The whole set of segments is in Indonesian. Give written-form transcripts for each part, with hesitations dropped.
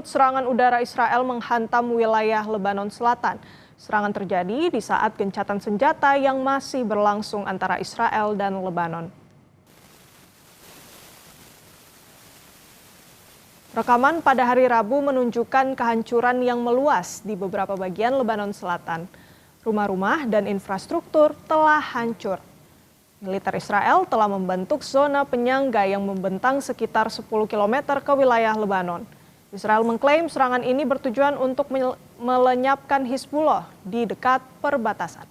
menyebut serangan udara Israel menghantam wilayah Lebanon Selatan. Serangan terjadi di saat gencatan senjata yang masih berlangsung antara Israel dan Lebanon. Rekaman pada hari Rabu menunjukkan kehancuran yang meluas di beberapa bagian Lebanon Selatan. Rumah-rumah dan infrastruktur telah hancur. Militer Israel telah membentuk zona penyangga yang membentang sekitar 10 km ke wilayah Lebanon. Israel mengklaim serangan ini bertujuan untuk melenyapkan Hizbullah di dekat perbatasan.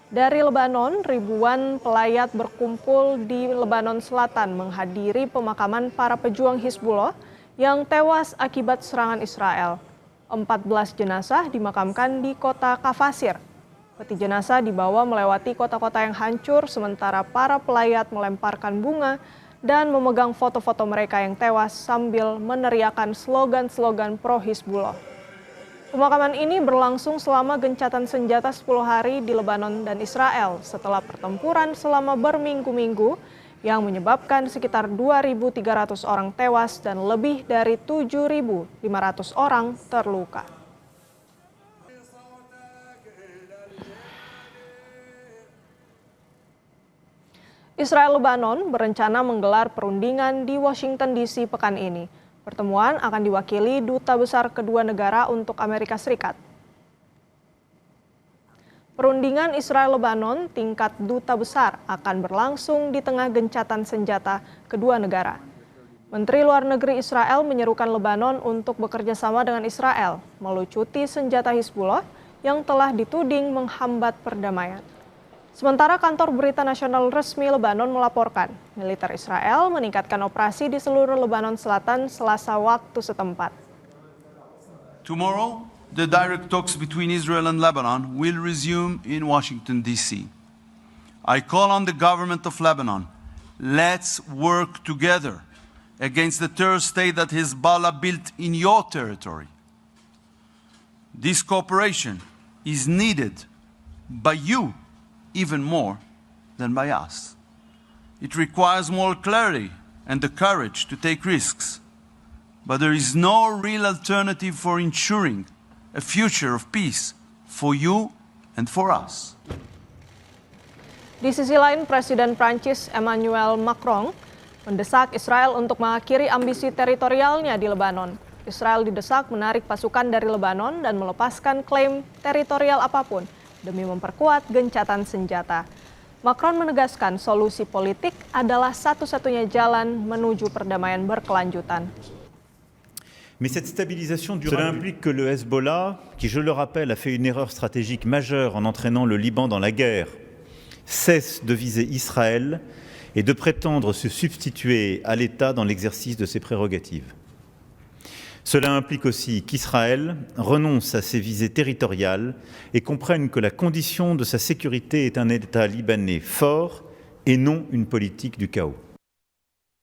Dari Lebanon, ribuan pelayat berkumpul di Lebanon Selatan menghadiri pemakaman para pejuang Hizbullah yang tewas akibat serangan Israel. 14 jenazah dimakamkan di kota Kafasir. Peti jenazah dibawa melewati kota-kota yang hancur, sementara para pelayat melemparkan bunga dan memegang foto-foto mereka yang tewas sambil meneriakan slogan-slogan pro-Hizbullah. Pemakaman ini berlangsung selama gencatan senjata 10 hari di Lebanon dan Israel setelah pertempuran selama berminggu-minggu yang menyebabkan sekitar 2.300 orang tewas dan lebih dari 7.500 orang terluka. Israel-Lebanon berencana menggelar perundingan di Washington DC pekan ini. Pertemuan akan diwakili Duta Besar kedua negara untuk Amerika Serikat. Perundingan Israel-Lebanon tingkat duta besar akan berlangsung di tengah gencatan senjata kedua negara. Menteri Luar Negeri Israel menyerukan Lebanon untuk bekerja sama dengan Israel, melucuti senjata Hizbullah yang telah dituding menghambat perdamaian. Sementara kantor berita nasional resmi Lebanon melaporkan, militer Israel meningkatkan operasi di seluruh Lebanon Selatan Selasa waktu setempat. Tomorrow, the direct talks between Israel and Lebanon will resume in Washington, D.C. I call on the government of Lebanon, let's work together against the terror state that Hezbollah built in your territory. This cooperation is needed by you even more than by us. It requires more clarity and the courage to take risks, but there is no real alternative for ensuring a future of peace for you and for us. Di sisi lain, Presiden Prancis Emmanuel Macron mendesak Israel untuk mengakhiri ambisi teritorialnya di Lebanon. Israel didesak menarik pasukan dari Lebanon dan melepaskan klaim teritorial apapun demi memperkuat gencatan senjata. Macron menegaskan solusi politik adalah satu-satunya jalan menuju perdamaian berkelanjutan. Mais cette stabilisation durable, cela implique que le Hezbollah, qui je le rappelle a fait une erreur stratégique majeure en entraînant le Liban dans la guerre, cesse de viser Israël et de prétendre se substituer à l'État dans l'exercice de ses prérogatives. Cela implique aussi qu'Israël renonce à ses visées territoriales et comprenne que la condition de sa sécurité est un État libanais fort et non une politique du chaos.